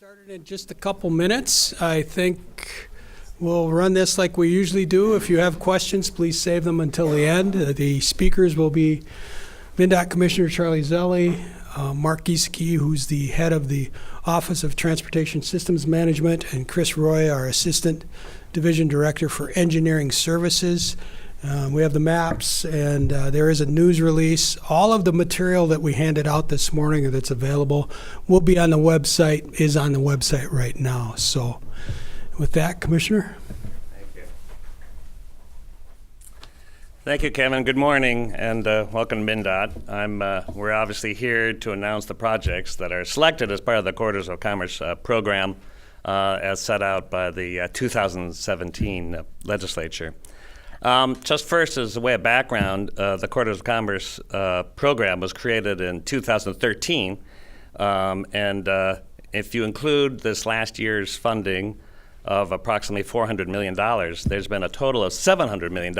Started in just a couple minutes. I think we'll run this like we usually do. If you have questions, please save them until the end. The speakers will be MnDOT Commissioner Charlie Zelli, Mark Giesecke, who's the head of the Office of Transportation Systems Management, and Chris Roy, our Assistant Division Director for Engineering Services. We have the maps, and there is a news release. All of the material that we handed out this morning that's available will be on the website, is on the website right now. So with that, Commissioner. Thank you. Thank you, Kevin. Good morning, and welcome to MnDOT. We're obviously here to announce the projects that are selected as part of the Corridors of Commerce program as set out by the 2017 legislature. Just first, as a way of background, the Corridors of Commerce program was created in 2013, and if you include this last year's funding of approximately $400 million, there's been a total of $700 million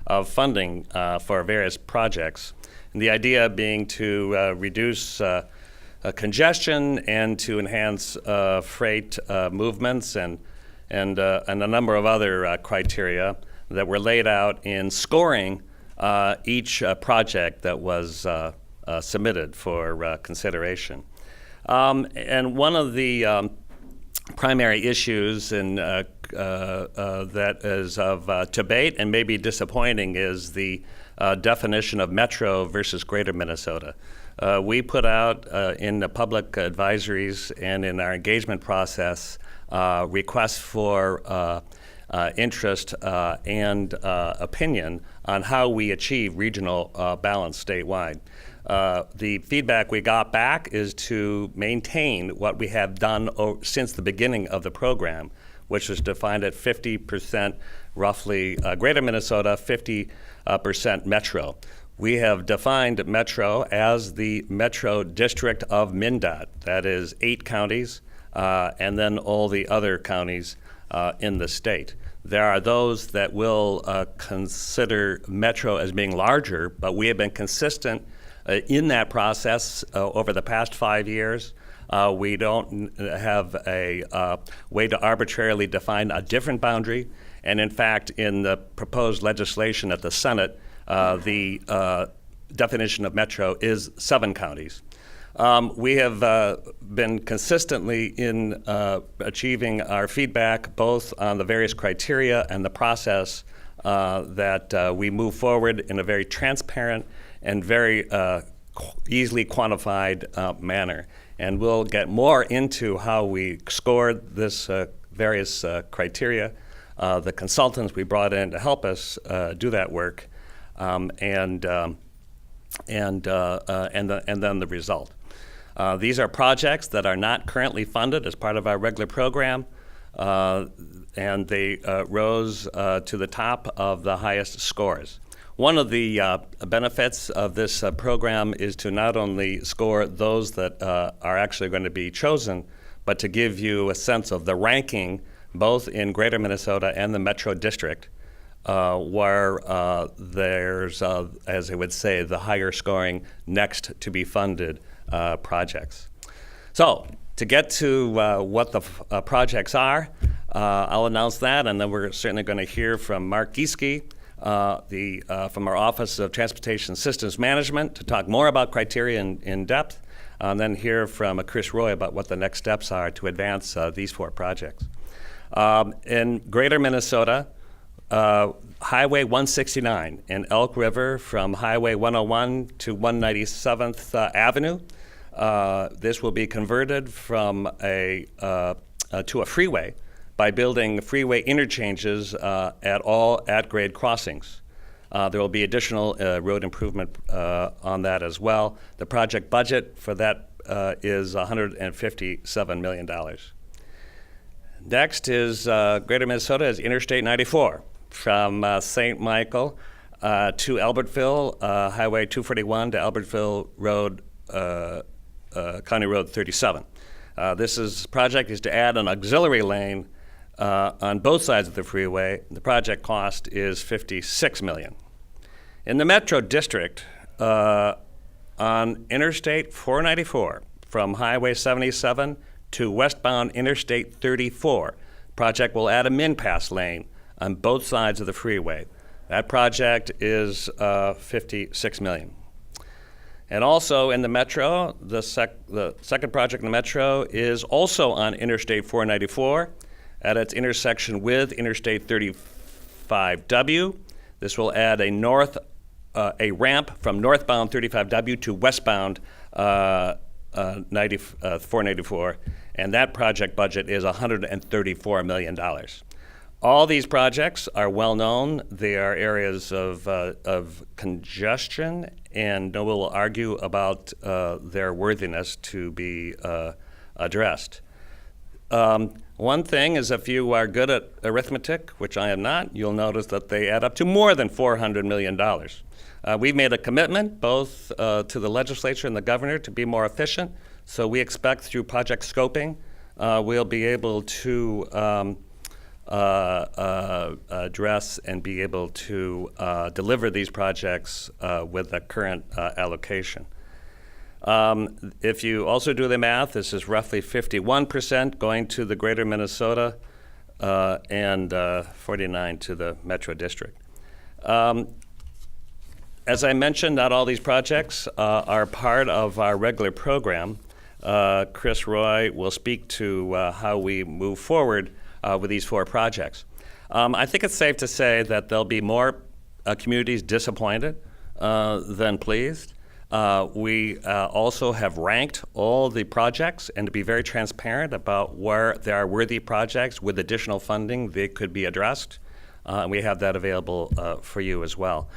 of funding for various projects. And the idea being to reduce congestion and to enhance freight movements and a number of other criteria that were laid out in scoring each project that was submitted for consideration. And one of the primary issues that is of debate and maybe disappointing is the definition of metro versus greater Minnesota. We put out in the public advisories and in our engagement process requests for interest and opinion on how we achieve regional balance statewide. The feedback we got back is to maintain what we have done since the beginning of the program, which was defined at 50% roughly greater Minnesota, 50% metro. We have defined metro as the metro district of MnDOT, that is 8 counties, and then all the other counties in the state. There are those that will consider metro as being larger, but we have been consistent in that process over the past 5 years. We don't have a way to arbitrarily define a different boundary. And in fact, in the proposed legislation at the Senate, the definition of metro is 7 counties. We have been consistently in achieving our feedback both on the various criteria and the process that we move forward in a very transparent and very easily quantified manner. And we'll get more into how we scored this various criteria, the consultants we brought in to help us do that work, and then the result. These are projects that are not currently funded as part of our regular program, and they rose to the top of the highest scores. One of the benefits of this program is to not only score those that are actually going to be chosen, but to give you a sense of the ranking both in Greater Minnesota and the Metro District, where there's, as I would say, the higher scoring next to be funded projects. So to get to what the projects are, I'll announce that, and then we're certainly going to hear from Mark Giesecke, from our Office of Transportation Systems Management, to talk more about criteria in depth, and then hear from Chris Roy about what the next steps are to advance these 4 projects. In Greater Minnesota, Highway 169 in Elk River from Highway 101 to 197th Avenue. This will be converted from to a freeway by building freeway interchanges at all at-grade crossings. There will be additional road improvement on that as well. The project budget for that is $157 million. Next is Greater Minnesota is Interstate 94 from St. Michael to Albertville, Highway 241 to Albertville Road, County Road 37. This project is to add an auxiliary lane on both sides of the freeway. The project cost is $56 million. In the Metro District, on Interstate 494 from Highway 77 to westbound Interstate 34. Project will add a min-pass lane on both sides of the freeway. That project is $56 million. And also in the Metro, the second project in the Metro is also on Interstate 494 at its intersection with Interstate 35W. This will add a ramp from northbound 35W to westbound 494, and that project budget is $134 million. All these projects are well known. They are areas of congestion, and no one will argue about their worthiness to be addressed. One thing is, if you are good at arithmetic, which I am not, you'll notice that they add up to more than $400 million. We've made a commitment both to the legislature and the governor to be more efficient, so we expect through project scoping we'll be able to address and be able to deliver these projects with the current allocation. If you also do the math, this is roughly 51% going to the greater Minnesota and 49% to the Metro District. As I mentioned, not all these projects are part of our regular program. Chris Roy will speak to how we move forward with these 4 projects. I think it's safe to say that there'll be more communities disappointed than pleased. We also have ranked all the projects, and to be very transparent about where there are worthy projects with additional funding, they could be addressed. And we have that available for you as well.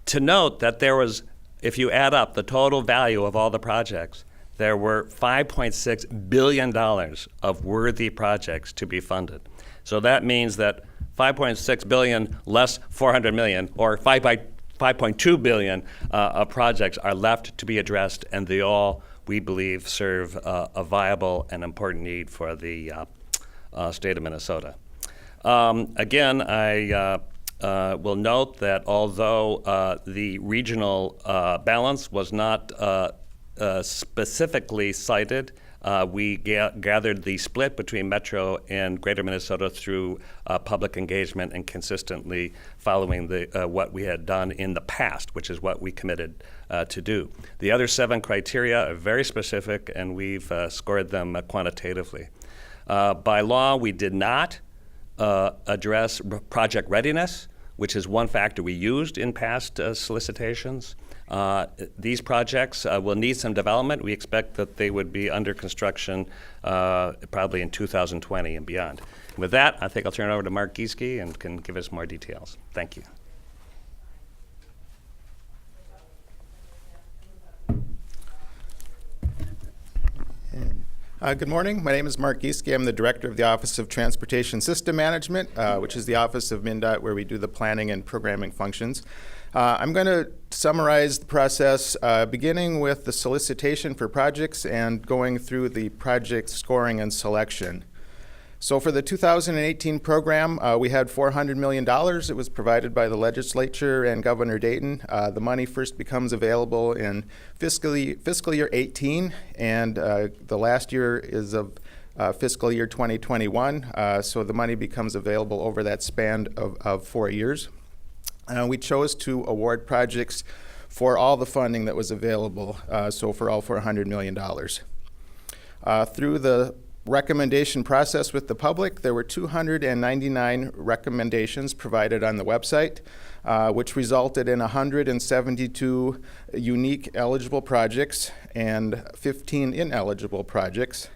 To note that there was, if you add up the total value of all the projects, there were $5.6 billion of worthy projects to be funded. So that means that $5.6 billion less $400 million, or $5.2 billion of projects are left to be addressed, and they all, we believe, serve a viable and important need for the state of Minnesota. Again, I will note that although the regional balance was not specifically cited, we gathered the split between Metro and Greater Minnesota through public engagement and consistently following what we had done in the past, which is what we committed to do. The other 7 criteria are very specific, and we've scored them quantitatively. By law, we did not address project readiness, which is one factor we used in past solicitations. These projects will need some development. We expect that they would be under construction probably in 2020 and beyond. With that, I think I'll turn it over to Mark Gieske and can give us more details. Thank you. Good morning. My name is Mark Gieske. I'm the Director of the Office of Transportation System Management, which is the office of MnDOT where we do the planning and programming functions. I'm going to summarize the process beginning with the solicitation for projects and going through the project scoring and selection. So for the 2018 program, we had $400 million. It was provided by the legislature and Governor Dayton. The money first becomes available in fiscal year 18, and the last year is of fiscal year 2021. So the money becomes available over that span of 4 years. We chose to award projects for all the funding that was available, so for all $400 million. Through the recommendation process with the public, there were 299 recommendations provided on the website, which resulted in 172 unique eligible projects and 15 ineligible projects.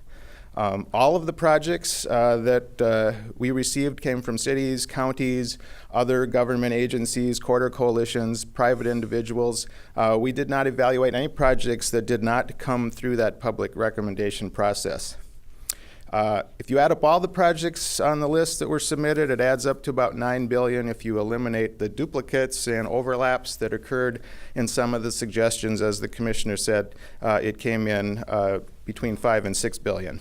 All of the projects that we received came from cities, counties, other government agencies, quarter coalitions, private individuals. We did not evaluate any projects that did not come through that public recommendation process. If you add up all the projects on the list that were submitted, it adds up to about $9 billion if you eliminate the duplicates and overlaps that occurred in some of the suggestions. As the commissioner said, it came in between $5 and $6 billion.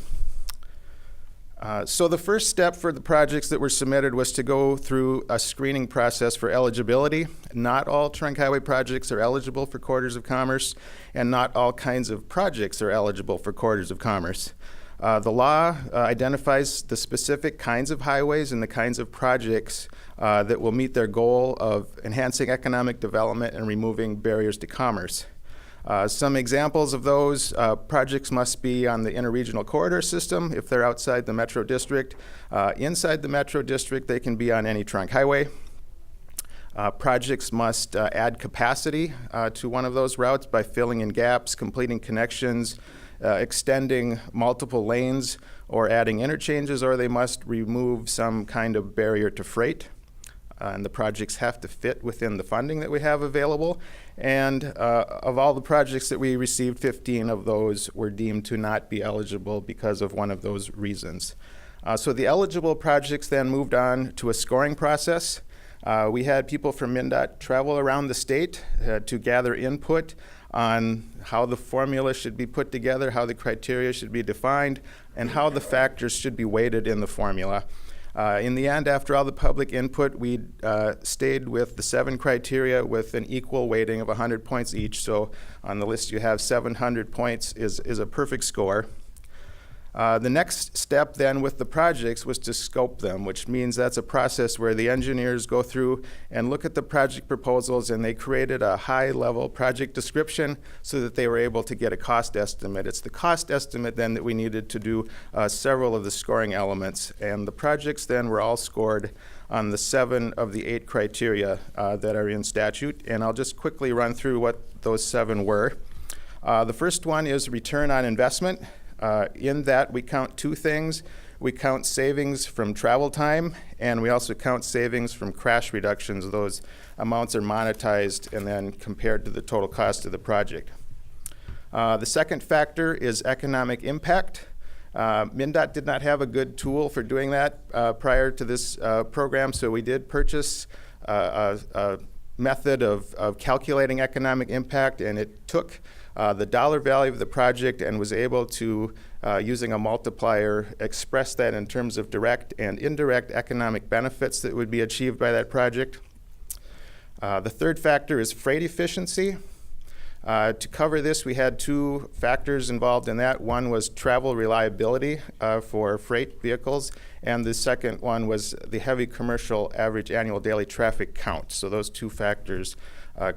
So the first step for the projects that were submitted was to go through a screening process for eligibility. Not all trunk highway projects are eligible for quarters of commerce, and not all kinds of projects are eligible for quarters of commerce. The law identifies the specific kinds of highways and the kinds of projects that will meet their goal of enhancing economic development and removing barriers to commerce. Some examples of those projects must be on the interregional corridor system if they're outside the metro district. Inside the metro district, they can be on any trunk highway. Projects must add capacity to one of those routes by filling in gaps, completing connections, extending multiple lanes, or adding interchanges, or they must remove some kind of barrier to freight. And the projects have to fit within the funding that we have available. And of all the projects that we received, 15 of those were deemed to not be eligible because of one of those reasons. So the eligible projects then moved on to a scoring process. We had people from MnDOT travel around the state to gather input on how the formula should be put together, how the criteria should be defined, and how the factors should be weighted in the formula. In the end, after all the public input, we stayed with the 7 criteria with an equal weighting of 100 points each. So on the list you have 700 points is a perfect score. The next step then with the projects was to scope them, which means that's a process where the engineers go through and look at the project proposals, and they created a high-level project description so that they were able to get a cost estimate. It's the cost estimate then that we needed to do several of the scoring elements, and the projects then were all scored on the 7 of the 8 criteria that are in statute, and I'll just quickly run through what those 7 were. The first one is return on investment. In that, we count 2 things. We count savings from travel time, and we also count savings from crash reductions. Those amounts are monetized and then compared to the total cost of the project. The second factor is economic impact. MnDOT did not have a good tool for doing that prior to this program, so we did purchase a method of calculating economic impact, and it took the dollar value of the project and was able to, using a multiplier, express that in terms of direct and indirect economic benefits that would be achieved by that project. The third factor is freight efficiency. To cover this, we had 2 factors involved in that. One was travel reliability for freight vehicles, and the second one was the heavy commercial average annual daily traffic count. So those 2 factors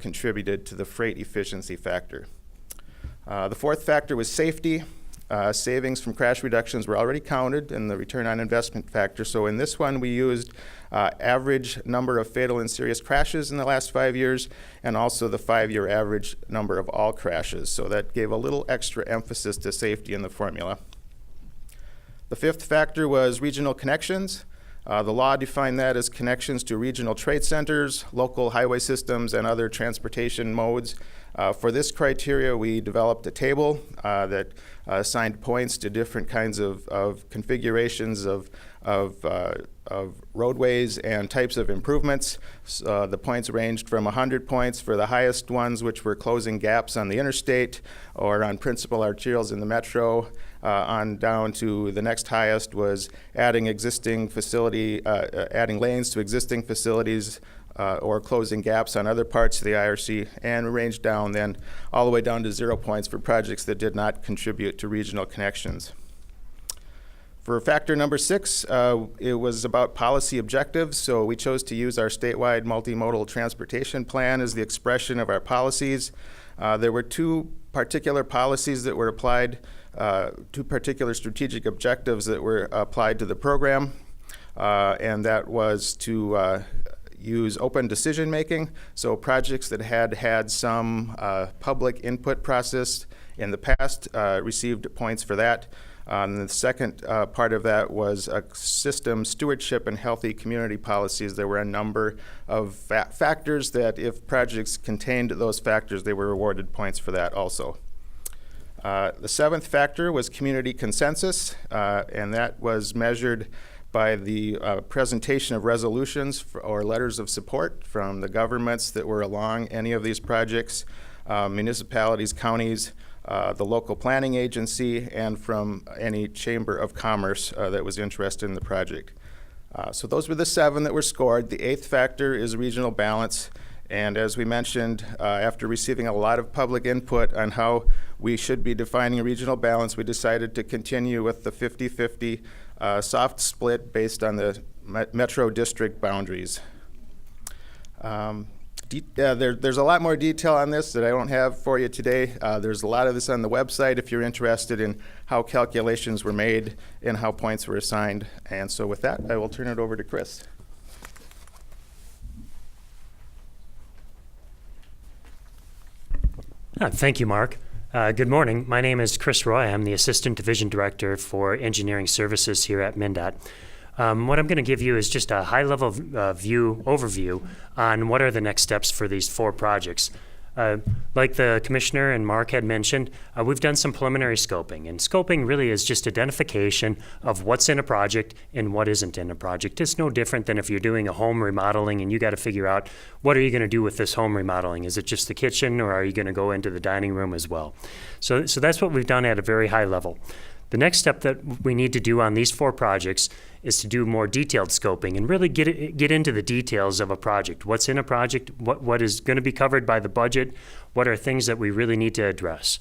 contributed to the freight efficiency factor. The fourth factor was safety. Savings from crash reductions were already counted in the return on investment factor. So in this one, we used average number of fatal and serious crashes in the last 5 years, and also the 5-year average number of all crashes. So that gave a little extra emphasis to safety in the formula. The fifth factor was regional connections. The law defined that as connections to regional trade centers, local highway systems, and other transportation modes. For this criteria, we developed a table that assigned points to different kinds of configurations of roadways and types of improvements. The points ranged from 100 points for the highest ones, which were closing gaps on the interstate or on principal arterials in the metro, on down to the next highest was adding adding lanes to existing facilities, or closing gaps on other parts of the IRC, and ranged down then all the way down to 0 points for projects that did not contribute to regional connections. For factor number 6, it was about policy objectives, so we chose to use our statewide multimodal transportation plan as the expression of our policies. There were 2 particular policies that were applied, 2 particular strategic objectives that were applied to the program, and that was to use open decision making. So projects that had some public input process in the past received points for that. And the second part of that was system stewardship and healthy community policies. There were a number of factors that if projects contained those factors, they were awarded points for that also. The 7th factor was community consensus, and that was measured by the presentation of resolutions or letters of support from the governments that were along any of these projects, municipalities, counties, the local planning agency, and from any chamber of commerce that was interested in the project. So those were the 7 that were scored. The 8th factor is regional balance, And as we mentioned, after receiving a lot of public input on how we should be defining regional balance, we decided to continue with the 50-50 soft split based on the metro district boundaries. There's a lot more detail on this that I don't have for you today. There's a lot of this on the website if you're interested in how calculations were made and how points were assigned. And so with that, I will turn it over to Chris. Thank you, Mark. Good morning. My name is Chris Roy. I'm the Assistant Division Director for Engineering Services here at MnDOT. What I'm going to give you is just a high-level overview on what are the next steps for these 4 projects. Like the Commissioner and Mark had mentioned, we've done some preliminary scoping, and scoping really is just identification of what's in a project and what isn't in a project. It's no different than if you're doing a home remodeling and you got to figure out what are you going to do with this home remodeling. Is it just the kitchen, or are you going to go into the dining room as well? So that's what we've done at a very high level. The next step that we need to do on these 4 projects is to do more detailed scoping and really get into the details of a project. What's in a project, what is going to be covered by the budget, what are things that we really need to address.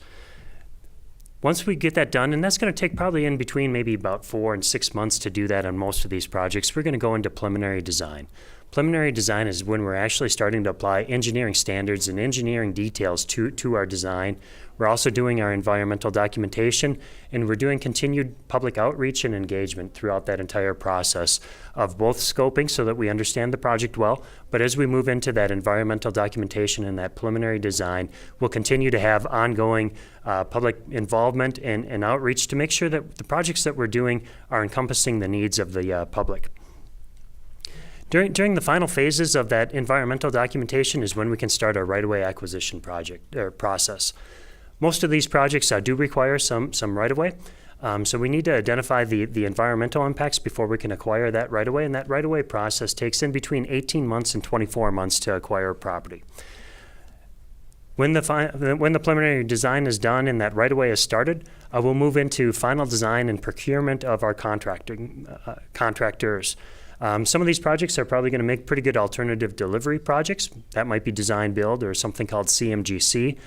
Once we get that done, and that's going to take probably in between maybe about 4 and 6 months to do that on most of these projects, we're going to go into preliminary design. Preliminary design is when we're actually starting to apply engineering standards and engineering details to our design. We're also doing our environmental documentation, and we're doing continued public outreach and engagement throughout that entire process of both scoping so that we understand the project well, but as we move into that environmental documentation and that preliminary design, we'll continue to have ongoing public involvement and outreach to make sure that the projects that we're doing are encompassing the needs of the public. During the final phases of that environmental documentation is when we can start our right-of-way acquisition project or process. Most of these projects do require some right-of-way, so we need to identify the environmental impacts before we can acquire that right-of-way, and that right-of-way process takes in between 18 months and 24 months to acquire a property. When the preliminary design is done and that right-of-way is started, we'll move into final design and procurement of our contractors. Some of these projects are probably going to make pretty good alternative delivery projects. That might be design build or something called CMGC.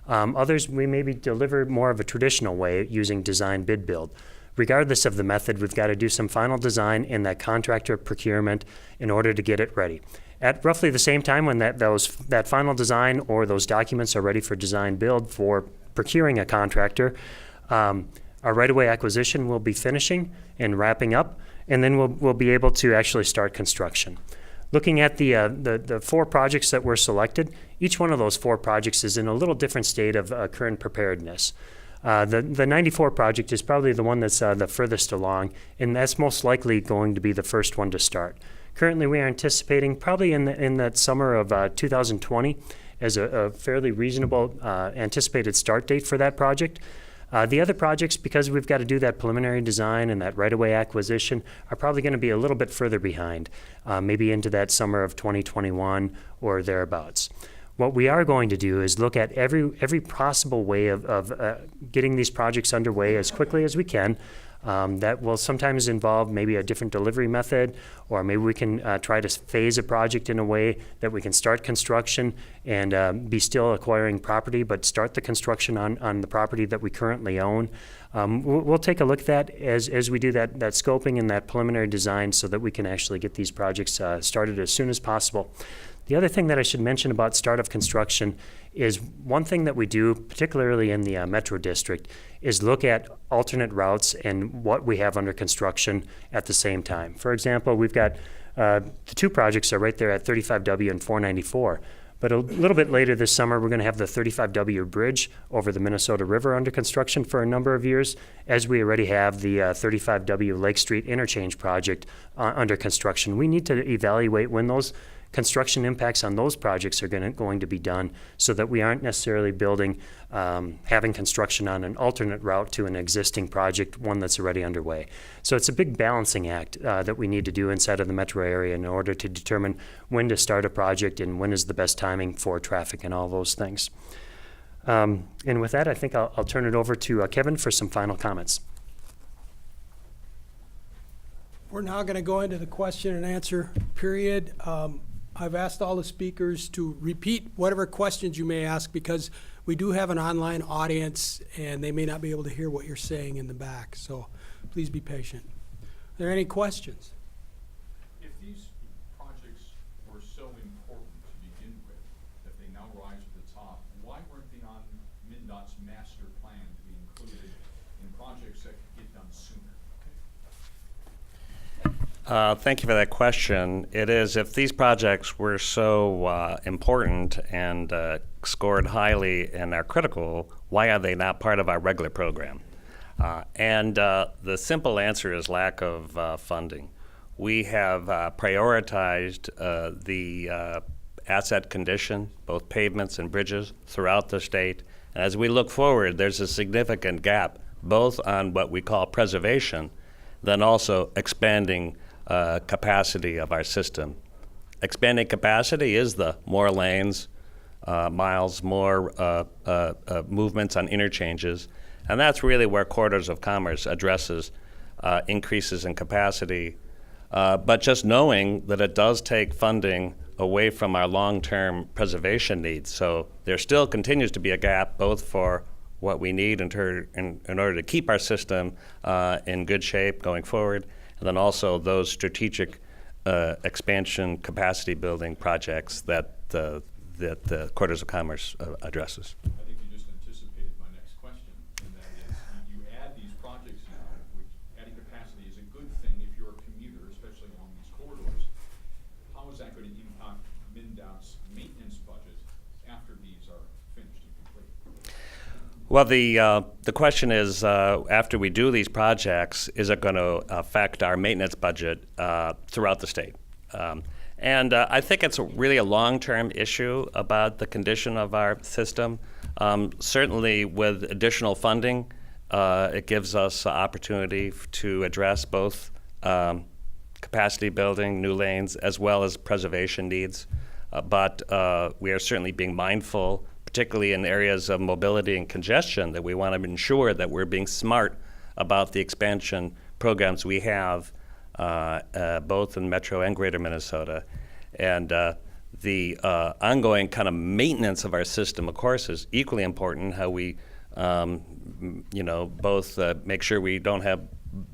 Others, we maybe deliver more of a traditional way using design bid build. Regardless of the method, we've got to do some final design in that contractor procurement in order to get it ready. At roughly the same time when that final design or those documents are ready for design build for procuring a contractor, our right-of-way acquisition will be finishing and wrapping up, and then we'll be able to actually start construction. Looking at the 4 projects that were selected, each one of those 4 projects is in a little different state of current preparedness. The 94 project is probably the one that's the furthest along, and that's most likely going to be the first one to start. Currently, we are anticipating probably in that summer of 2020 as a fairly reasonable anticipated start date for that project. The other projects, because we've got to do that preliminary design and that right-of-way acquisition, are probably going to be a little bit further behind, maybe into that summer of 2021 or thereabouts. What we are going to do is look at every possible way of getting these projects underway as quickly as we can. That will sometimes involve maybe a different delivery method, or maybe we can try to phase a project in a way that we can start construction and be still acquiring property, but start the construction on the property that we currently own. We'll take a look at that as we do that scoping and that preliminary design so that we can actually get these projects started as soon as possible. The other thing that I should mention about start of construction is one thing that we do, particularly in the Metro District, is look at alternate routes and what we have under construction at the same time. For example, we've got the 2 projects are right there at 35W and 494. But a little bit later this summer, we're going to have the 35W bridge over the Minnesota River under construction for a number of years, as we already have the 35W Lake Street interchange project under construction. We need to evaluate when those construction impacts on those projects are going to be done so that we aren't necessarily building, having construction on an alternate route to an existing project, one that's already underway. So it's a big balancing act that we need to do inside of the metro area in order to determine when to start a project and when is the best timing for traffic and all those things. And with that, I think I'll turn it over to Kevin for some final comments. We're now going to go into the question and answer period. I've asked all the speakers to repeat whatever questions you may ask because we do have an online audience and they may not be able to hear what you're saying in the back. So please be patient. Are there any questions? If these projects were so important to begin with, that they now rise to the top, why weren't they on MnDOT's master plan to be included in projects that could get done sooner? Thank you for that question. It is, if these projects were so important and scored highly and are critical, why are they not part of our regular program? And the simple answer is lack of funding. We have prioritized the asset condition, both pavements and bridges, throughout the state. And as we look forward, there's a significant gap, both on what we call preservation, then also expanding capacity of our system. Expanding capacity is the more lanes, miles, more movements on interchanges, and that's really where Corridors of Commerce addresses increases in capacity. But just knowing that it does take funding away from our long-term preservation needs. So there still continues to be a gap both for what we need in order to keep our system in good shape going forward, and then also those strategic expansion capacity building projects that the Corridors of Commerce addresses. I think you just anticipated my next question, and that is, you add these projects now, which adding capacity is a good thing if you're a commuter, especially along these corridors. How is that going to impact MnDOT's maintenance budget after these are finished and complete? Well, the question is, after we do these projects, is it going to affect our maintenance budget throughout the state? And I think it's really a long-term issue about the condition of our system. Certainly with additional funding, it gives us opportunity to address both capacity building, new lanes, as well as preservation needs. But we are certainly being mindful, particularly in areas of mobility and congestion, that we want to ensure that we're being smart about the expansion programs we have both in Metro and Greater Minnesota. And the ongoing kind of maintenance of our system, of course, is equally important. How we, both make sure we don't have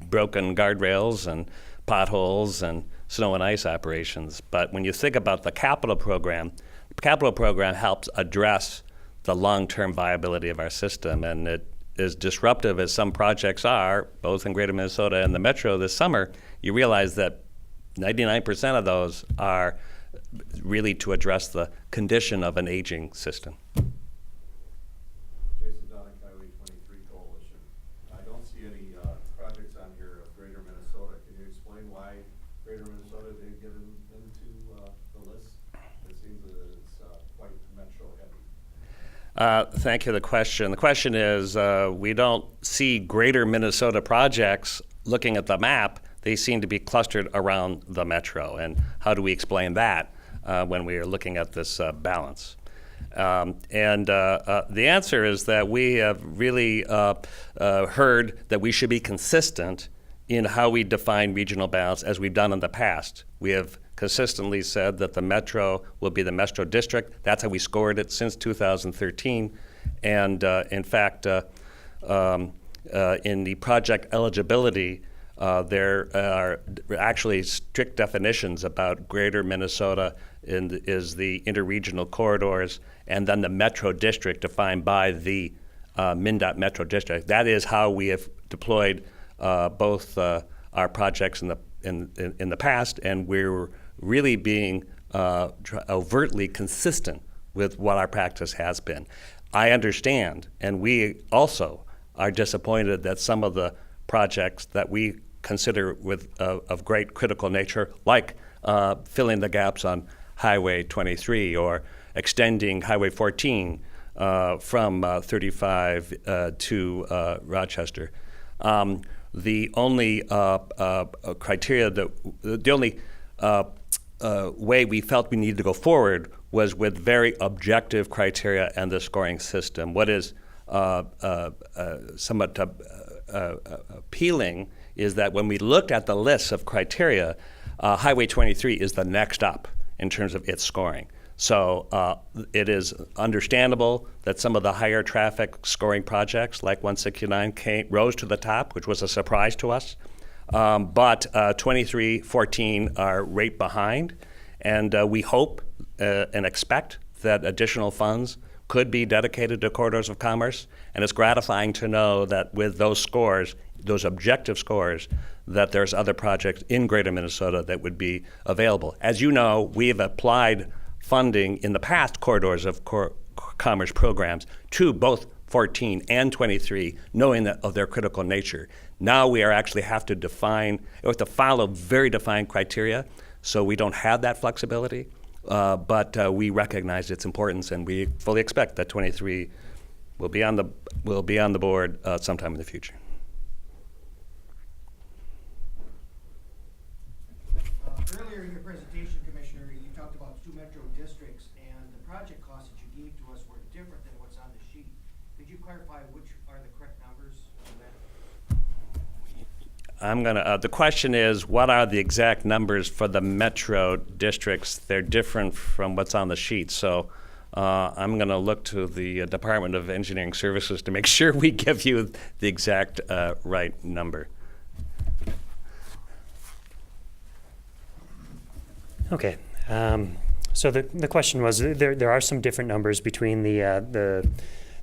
broken guardrails and potholes and snow and ice operations. But when you think about the capital program helps address the long-term viability of our system, and it as disruptive as some projects are, both in Greater Minnesota and the Metro this summer, you realize that 99% of those are really to address the condition of an aging system. Jason Donick, Highway 23 Coalition. I don't see any projects on here of Greater Minnesota. Can you explain why Greater Minnesota didn't get into the list? It seems that it's quite metro heavy. Thank you for the question. The question is, we don't see Greater Minnesota projects looking at the map. They seem to be clustered around the Metro. And how do we explain that when we are looking at this balance? The answer is that we have really heard that we should be consistent in how we define regional balance as we've done in the past. We have consistently said that the Metro will be the Metro District. That's how we scored it since 2013. And in fact, in the project eligibility, there are actually strict definitions about Greater Minnesota is the interregional corridors, and then the Metro District defined by the MnDOT Metro District. That is how we have deployed both our projects in the past, and we're really being overtly consistent with what our practice has been. I understand, and we also are disappointed that some of the projects that we consider of great critical nature, like filling the gaps on Highway 23 or extending Highway 14 from 35 to Rochester. The only criteria the only way we felt we needed to go forward was with very objective criteria and the scoring system. What is somewhat appealing is that when we looked at the list of criteria, Highway 23 is the next up in terms of its scoring. So it is understandable that some of the higher traffic scoring projects like 169 rose to the top, which was a surprise to us. But 2314 are right behind, and we hope and expect that additional funds could be dedicated to corridors of commerce, and it's gratifying to know that with those scores, those objective scores, that there's other projects in Greater Minnesota that would be available. As you know, we have applied funding in the past corridors of commerce programs to both 14 and 23, knowing that of their critical nature. Now we actually have to follow very defined criteria, so we don't have that flexibility. But we recognize its importance, and we fully expect that 23 will be on the board sometime in the future. Earlier in your presentation, Commissioner, you talked about 2 metro districts, and the project costs that you gave to us were different than what's on the sheet. Could you clarify which are the correct numbers on that? The question is, what are the exact numbers for the metro districts? They're different from what's on the sheet. So I'm going to look to the Department of Engineering Services to make sure we give you the exact right number. Okay. So the question was, there are some different numbers between the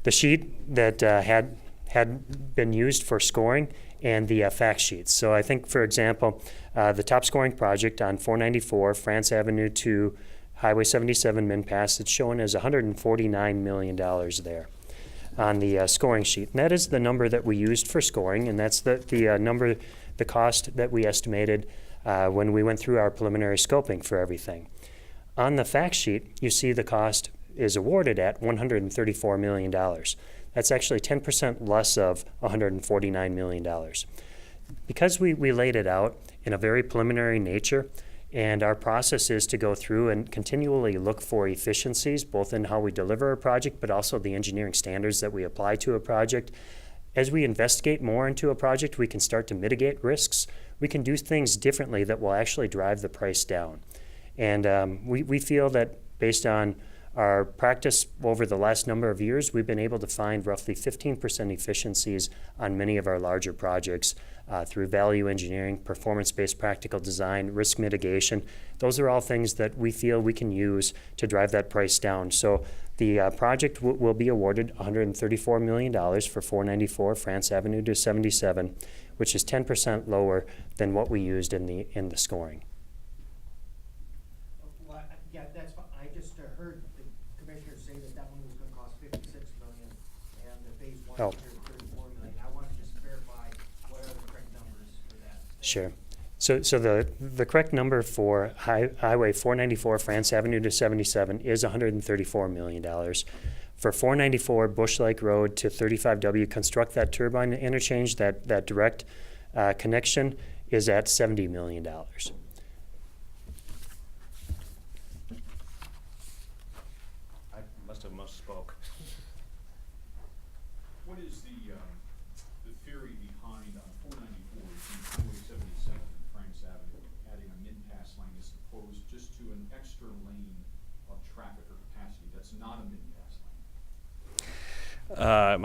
sheet that had been used for scoring and the fact sheets. So I think, for example, the top scoring project on 494 France Avenue to Highway 77 Min-Pass, it's shown as $149 million there on the scoring sheet. And that is the number that we used for scoring, and that's the number, the cost that we estimated when we went through our preliminary scoping for everything. On the fact sheet, you see the cost is awarded at $134 million. That's actually 10% less of $149 million. Because we laid it out in a very preliminary nature, and our process is to go through and continually look for efficiencies, both in how we deliver a project, but also the engineering standards that we apply to a project. As we investigate more into a project, we can start to mitigate risks. We can do things differently that will actually drive the price down. And we feel that based on our practice over the last number of years, we've been able to find roughly 15% efficiencies on many of our larger projects through value engineering, performance-based practical design, risk mitigation. Those are all things that we feel we can use to drive that price down. So the project will be awarded $134 million for 494 France Avenue to 77, which is 10% lower than what we used in the scoring. Well, yeah, that's fine. I just heard the commissioner say that one was going to cost $56 million, and the phase 1 was $34 million. I want to just verify what are the correct numbers for that. Sure. So the correct number for Highway 494 France Avenue to 77 is $134 million. For 494 Bush Lake Road to 35W, construct that turbine interchange, that direct connection is at $70 million. I must have misspoke. What is the theory behind on 494 between Highway 77 and Franks Avenue, adding a min-pass lane as opposed just to an extra lane of traffic or capacity that's not a min-pass lane?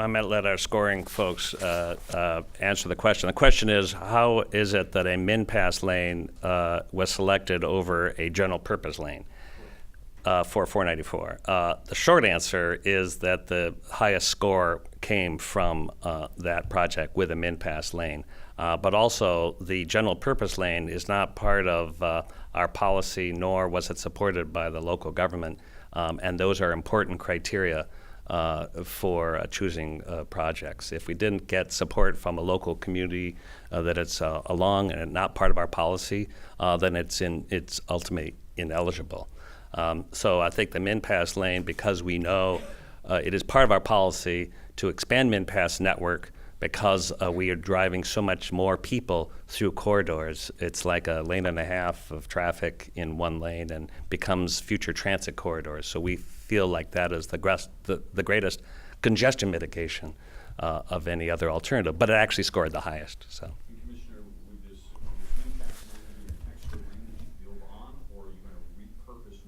I might let our scoring folks answer the question. The question is, how is it that a min-pass lane was selected over a general purpose lane for 494? The short answer is that the highest score came from that project with a min-pass lane. But also, the general purpose lane is not part of our policy, nor was it supported by the local government. And those are important criteria for choosing projects. If we didn't get support from a local community that it's along and not part of our policy, then it's ultimately ineligible. So I think the min-pass lane, because we know it is part of our policy to expand min-pass network because we are driving so much more people through corridors. It's like a lane and a half of traffic in one lane and becomes future transit corridors. So we feel like that is the greatest congestion mitigation of any other alternative, but it actually scored the highest. So. And Commissioner, would this min-pass lane be an extra lane that you build on, or are you going to repurpose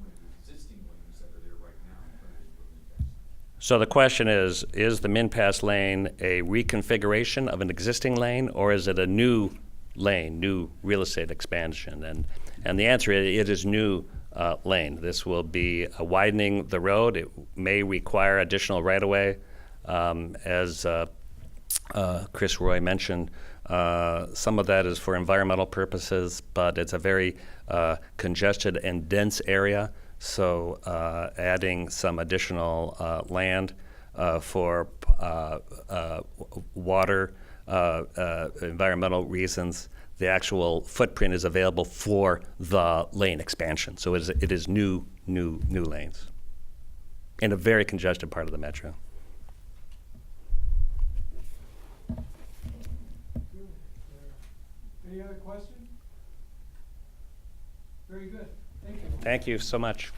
So the question is the Min-Pass lane a reconfiguration of an existing lane, or is it a new lane, new real estate expansion? And the answer is it is new lane. This will be widening the road. It may require additional right-of-way, as Chris Roy mentioned. Some of that is for environmental purposes, but it's a very congested and dense area. So adding some additional land for water, environmental reasons, the actual footprint is available for the lane expansion. So it is new lanes in a very congested part of the metro. Any other questions? Very good. Thank you. Thank you so much.